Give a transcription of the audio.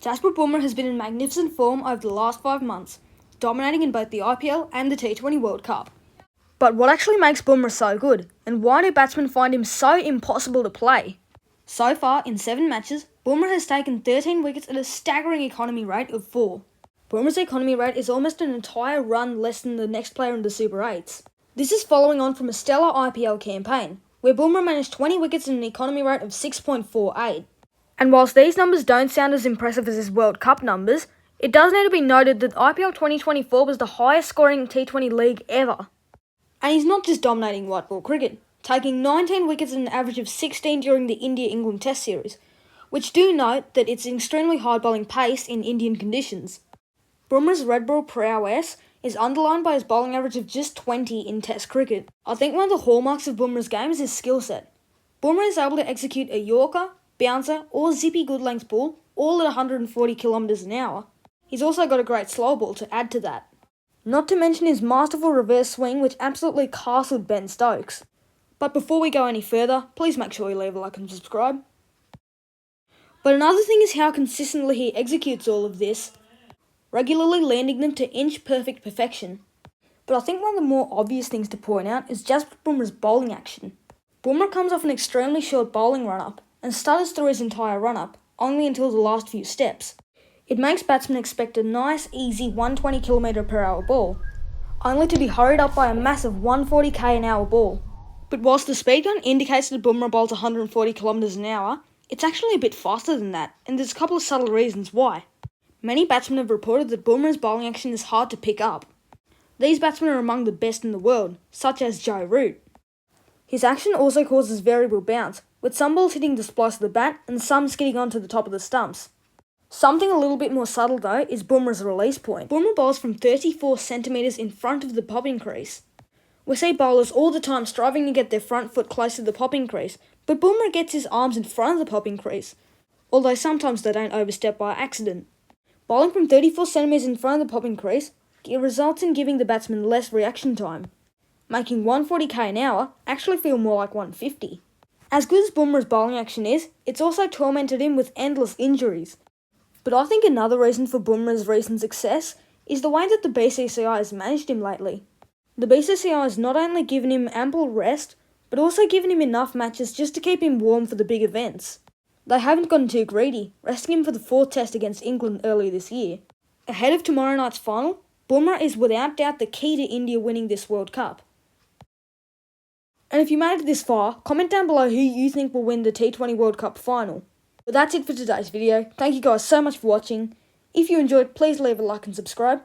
Jasprit Bumrah has been in magnificent form over the last 5 months, dominating in both the IPL and the T20 World Cup. But what actually makes Bumrah so good, and why do batsmen find him so impossible to play? So far, in 7 matches, Bumrah has taken 13 wickets at a staggering economy rate of 4. Bumrah's economy rate is almost an entire run less than the next player in the Super 8s. This is following on from a stellar IPL campaign, where Bumrah managed 20 wickets at an economy rate of 6.48. And whilst these numbers don't sound as impressive as his World Cup numbers, it does need to be noted that IPL 2024 was the highest scoring T20 league ever. And he's not just dominating white ball cricket, taking 19 wickets at an average of 16 during the India-England Test series, which do note that it's extremely hard bowling pace in Indian conditions. Bumrah's red ball prowess is underlined by his bowling average of just 20 in Test cricket. I think one of the hallmarks of Bumrah's game is his skill set. Bumrah is able to execute a Yorker, bouncer or zippy good length ball, all at 140 km an hour. He's also got a great slow ball to add to that. Not to mention his masterful reverse swing which absolutely castled Ben Stokes. But before we go any further, please make sure you leave a like and subscribe. But another thing is how consistently he executes all of this, regularly landing them to inch-perfect perfection. But I think one of the more obvious things to point out is Jasprit Bumrah's bowling action. Bumrah comes off an extremely short bowling run-up and stutters through his entire run-up, only until the last few steps. It makes batsmen expect a nice, easy 120 km/h ball, only to be hurried up by a massive 140 km/h ball. But whilst the speed gun indicates that Bumrah bowls 140 km an hour, it's actually a bit faster than that, and there's a couple of subtle reasons why. Many batsmen have reported that Bumrah's bowling action is hard to pick up. These batsmen are among the best in the world, such as Joe Root. His action also causes variable bounce, with some balls hitting the splice of the bat and some skidding onto the top of the stumps. Something a little bit more subtle though is Bumrah's release point. Bumrah bowls from 34 cm in front of the popping crease. We see bowlers all the time striving to get their front foot close to the popping crease, but Bumrah gets his arms in front of the popping crease, although sometimes they don't overstep by accident. Bowling from 34 cm in front of the popping crease, it results in giving the batsman less reaction time, making 140 km/h actually feel more like 150. As good as Bumrah's bowling action is, it's also tormented him with endless injuries. But I think another reason for Bumrah's recent success is the way that the BCCI has managed him lately. The BCCI has not only given him ample rest, but also given him enough matches just to keep him warm for the big events. They haven't gotten too greedy, resting him for the 4th test against England earlier this year. Ahead of tomorrow night's final, Bumrah is without doubt the key to India winning this World Cup. And if you made it this far, comment down below who you think will win the T20 World Cup final. But that's it for today's video. Thank you guys so much for watching. If you enjoyed, please leave a like and subscribe.